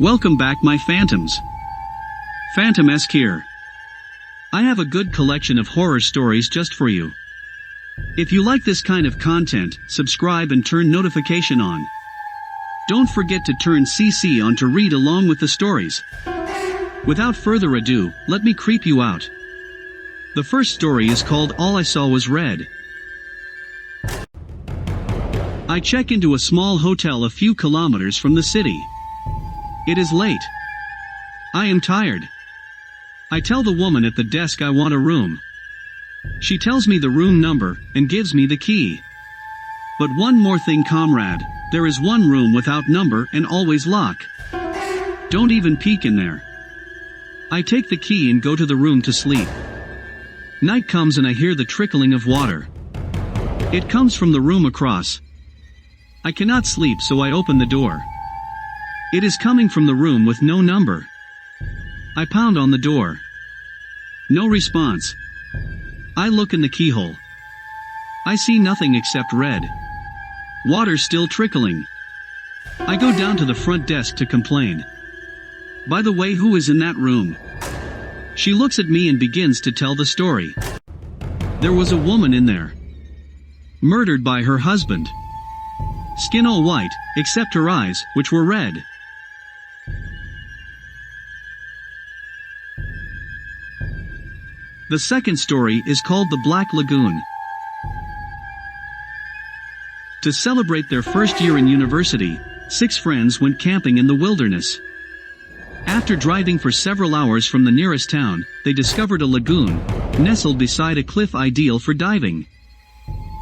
Welcome back, my phantoms. PhantoMask here. I have a good collection of horror stories just for you. If you like this kind of content, subscribe and turn notification on. Don't forget to turn CC on to read along with the stories. Without further ado, let me creep you out. The first story is called All I Saw Was Red. I check into a small hotel a few kilometers from the city. It is late. I am tired. I tell the woman at the desk I want a room. She tells me the room number and gives me the key. But one more thing, comrade, there is one room without number and always lock. Don't even peek in there. I take the key and go to the room to sleep. Night comes and I hear the trickling of water. It comes from the room across. I cannot sleep, so I open the door. It is coming from the room with no number. I pound on the door. No response. I look in the keyhole. I see nothing except red. Water still trickling. I go down to the front desk to complain. By the way, who is in that room? She looks at me and begins to tell the story. There was a woman in there. Murdered by her husband. Skin all white, except her eyes, which were red. The second story is called The Black Lagoon. To celebrate their first year in university, 6 friends went camping in the wilderness. After driving for several hours from the nearest town, they discovered a lagoon, nestled beside a cliff ideal for diving.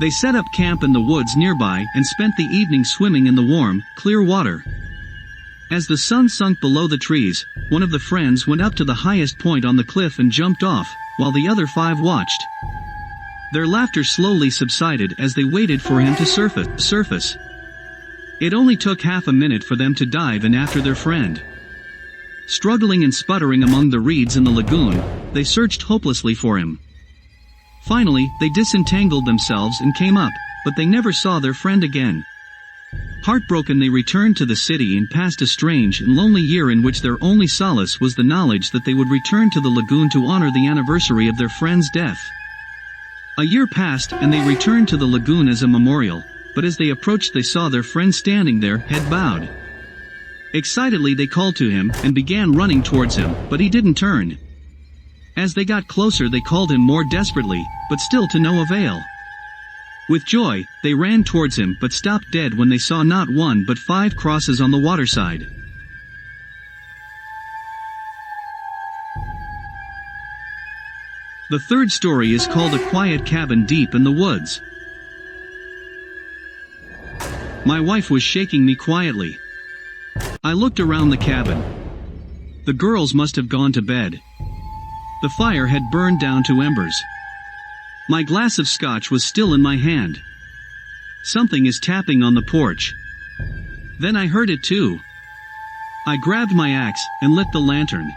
They set up camp in the woods nearby and spent the evening swimming in the warm, clear water. As the sun sunk below the trees, one of the friends went up to the highest point on the cliff and jumped off, while the other 5 watched. Their laughter slowly subsided as they waited for him to surface. It only took half a minute for them to dive in after their friend. Struggling and sputtering among the reeds in the lagoon, they searched hopelessly for him. Finally, they disentangled themselves and came up, but they never saw their friend again. Heartbroken, they returned to the city and passed a strange and lonely year in which their only solace was the knowledge that they would return to the lagoon to honor the anniversary of their friend's death. A year passed and they returned to the lagoon as a memorial, but as they approached they saw their friend standing there, head bowed. Excitedly they called to him and began running towards him, but he didn't turn. As they got closer they called him more desperately, but still to no avail. With joy, they ran towards him but stopped dead when they saw not 1 but 5 crosses on the waterside. The third story is called A Quiet Cabin Deep in the Woods. My wife was shaking me quietly. I looked around the cabin. The girls must have gone to bed. The fire had burned down to embers. My glass of scotch was still in my hand. Something is tapping on the porch. Then I heard it too. I grabbed my axe and lit the lantern.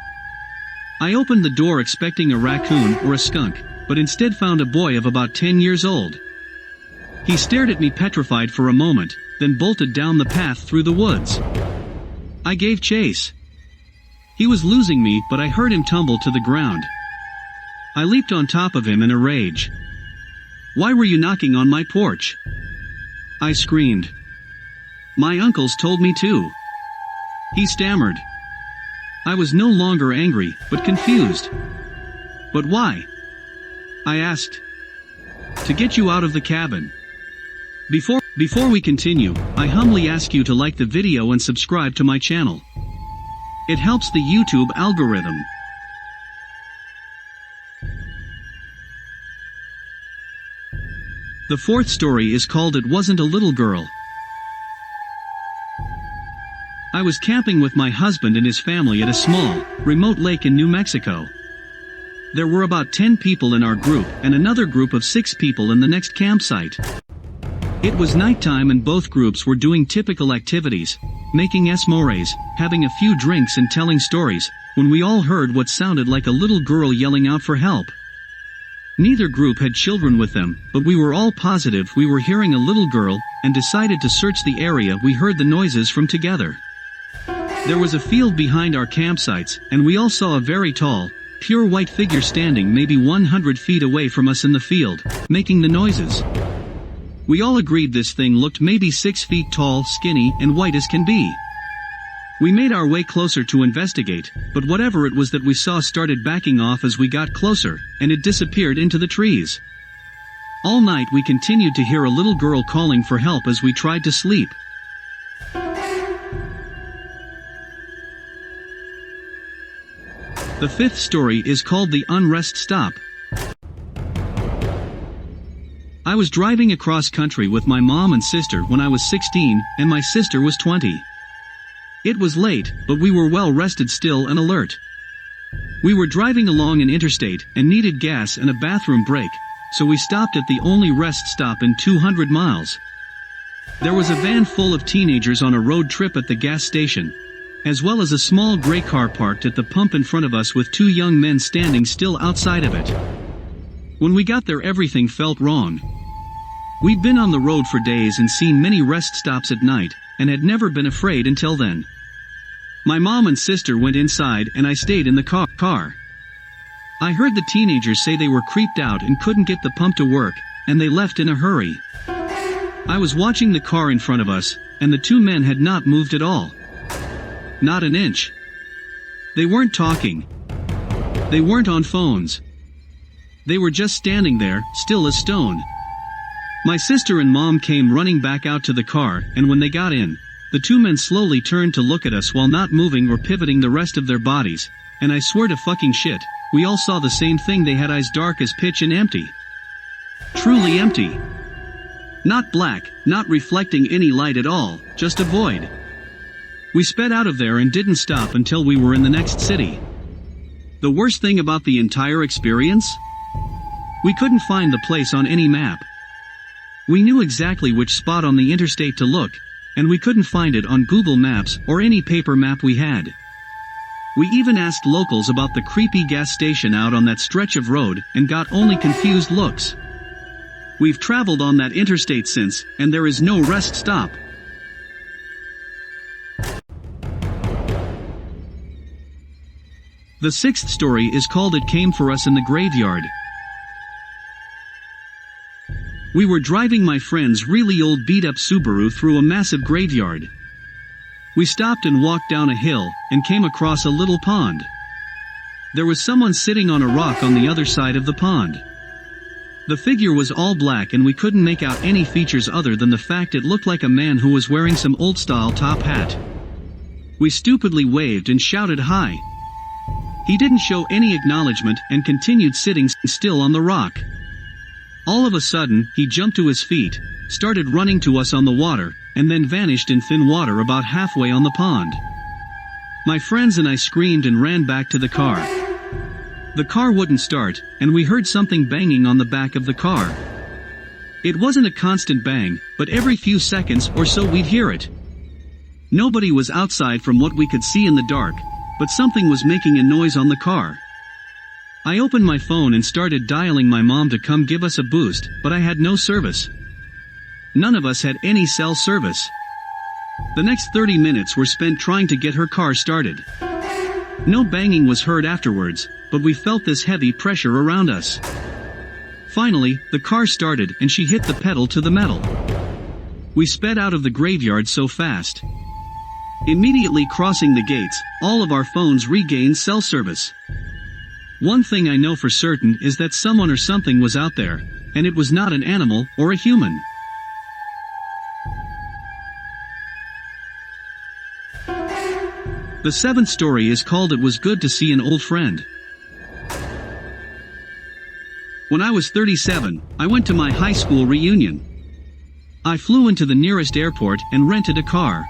I opened the door expecting a raccoon or a skunk, but instead found a boy of about 10 years old. He stared at me petrified for a moment, then bolted down the path through the woods. I gave chase. He was losing me, but I heard him tumble to the ground. I leaped on top of him in a rage. "Why were you knocking on my porch?" I screamed. "My uncles told me to." He stammered. I was no longer angry, but confused. "But why?" I asked. "To get you out of the cabin." Before we continue, I humbly ask you to like the video and subscribe to my channel. It helps the YouTube algorithm. The fourth story is called It Wasn't a Little Girl. I was camping with my husband and his family at a small, remote lake in New Mexico. There were about 10 people in our group and another group of 6 people in the next campsite. It was nighttime and both groups were doing typical activities, making s'mores, having a few drinks and telling stories, when we all heard what sounded like a little girl yelling out for help. Neither group had children with them, but we were all positive we were hearing a little girl, and decided to search the area we heard the noises from together. There was a field behind our campsites, and we all saw a very tall, pure white figure standing maybe 100 feet away from us in the field, making the noises. We all agreed this thing looked maybe 6 feet tall, skinny, and white as can be. We made our way closer to investigate, but whatever it was that we saw started backing off as we got closer, and it disappeared into the trees. All night we continued to hear a little girl calling for help as we tried to sleep. The fifth story is called the Unrest Stop. I was driving across country with my mom and sister when I was 16, and my sister was 20. It was late, but we were well rested still and alert. We were driving along an interstate, and needed gas and a bathroom break, so we stopped at the only rest stop in 200 miles. There was a van full of teenagers on a road trip at the gas station, as well as a small gray car parked at the pump in front of us with 2 young men standing still outside of it. When we got there, everything felt wrong. We'd been on the road for days and seen many rest stops at night, and had never been afraid until then. My mom and sister went inside and I stayed in the car. I heard the teenagers say they were creeped out and couldn't get the pump to work, and they left in a hurry. I was watching the car in front of us, and the 2 men had not moved at all. Not an inch. They weren't talking. They weren't on phones. They were just standing there, still as stone. My sister and mom came running back out to the car, and when they got in, the 2 men slowly turned to look at us while not moving or pivoting the rest of their bodies, and I swear to fucking shit, we all saw the same thing. They had eyes dark as pitch and empty. Truly empty. Not black, not reflecting any light at all, just a void. We sped out of there and didn't stop until we were in the next city. The worst thing about the entire experience? We couldn't find the place on any map. We knew exactly which spot on the interstate to look, and we couldn't find it on Google Maps or any paper map we had. We even asked locals about the creepy gas station out on that stretch of road and got only confused looks. We've traveled on that interstate since, and there is no rest stop. The sixth story is called It Came for Us in the Graveyard. We were driving my friend's really old beat-up Subaru through a massive graveyard. We stopped and walked down a hill, and came across a little pond. There was someone sitting on a rock on the other side of the pond. The figure was all black and we couldn't make out any features other than the fact it looked like a man who was wearing some old-style top hat. We stupidly waved and shouted hi. He didn't show any acknowledgement and continued sitting still on the rock. All of a sudden, he jumped to his feet, started running to us on the water, and then vanished in thin water about halfway on the pond. My friends and I screamed and ran back to the car. The car wouldn't start, and we heard something banging on the back of the car. It wasn't a constant bang, but every few seconds or so we'd hear it. Nobody was outside from what we could see in the dark, but something was making a noise on the car. I opened my phone and started dialing my mom to come give us a boost, but I had no service. None of us had any cell service. The next 30 minutes were spent trying to get her car started. No banging was heard afterwards, but we felt this heavy pressure around us. Finally, the car started and she hit the pedal to the metal. We sped out of the graveyard so fast. Immediately crossing the gates, all of our phones regained cell service. One thing I know for certain is that someone or something was out there, and it was not an animal or a human. The seventh story is called It Was Good to See an Old Friend. When I was 37, I went to my high school reunion. I flew into the nearest airport and rented a car.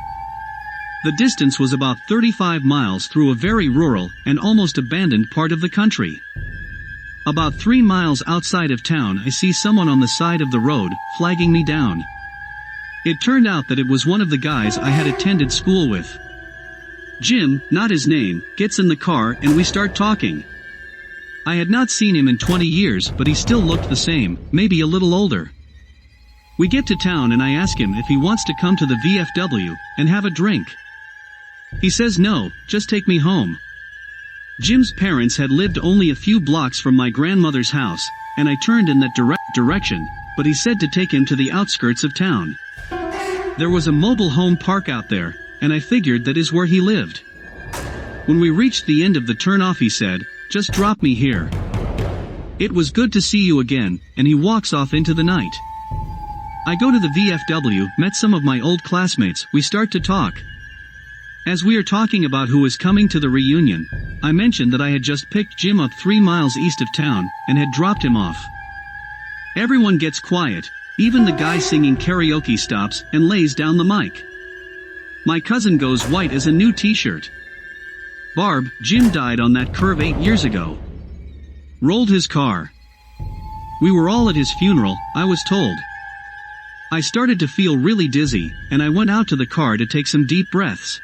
The distance was about 35 miles through a very rural and almost abandoned part of the country. About 3 miles outside of town, I see someone on the side of the road, flagging me down. It turned out that it was one of the guys I had attended school with. Jim, not his name, gets in the car and we start talking. I had not seen him in 20 years, but he still looked the same, maybe a little older. We get to town and I ask him if he wants to come to the VFW and have a drink. He says no, just take me home. Jim's parents had lived only a few blocks from my grandmother's house, and I turned in that direction, but he said to take him to the outskirts of town. There was a mobile home park out there, and I figured that is where he lived. When we reached the end of the turnoff he said, just drop me here. It was good to see you again, and he walks off into the night. I go to the VFW, met some of my old classmates, we start to talk. As we are talking about who is coming to the reunion, I mentioned that I had just picked Jim up 3 miles east of town, and had dropped him off. Everyone gets quiet, even the guy singing karaoke stops, and lays down the mic. My cousin goes white as a new t-shirt. Barb, Jim died on that curve 8 years ago. Rolled his car. We were all at his funeral, I was told. I started to feel really dizzy, and I went out to the car to take some deep breaths.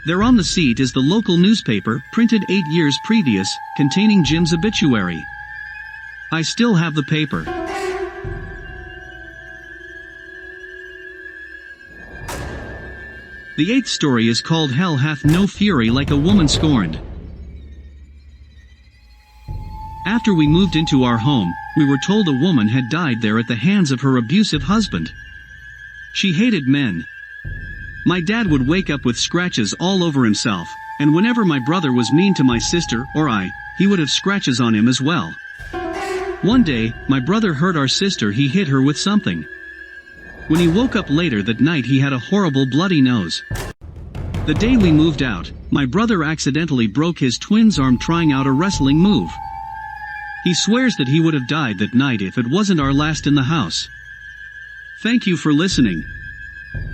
There on the seat is the local newspaper, printed 8 years previous, containing Jim's obituary. I still have the paper. The 8th story is called Hell Hath No Fury Like a Woman Scorned. After we moved into our home, we were told a woman had died there at the hands of her abusive husband. She hated men. My dad would wake up with scratches all over himself, and whenever my brother was mean to my sister or I, he would have scratches on him as well. One day, my brother heard our sister he hit her with something. When he woke up later that night he had a horrible bloody nose. The day we moved out, my brother accidentally broke his twin's arm trying out a wrestling move. He swears that he would have died that night if it wasn't our last in the house. Thank you for listening.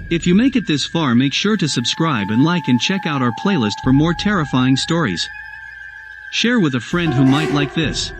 If you make it this far, make sure to subscribe and like, and check out our playlist for more terrifying stories. Share with a friend who might like this.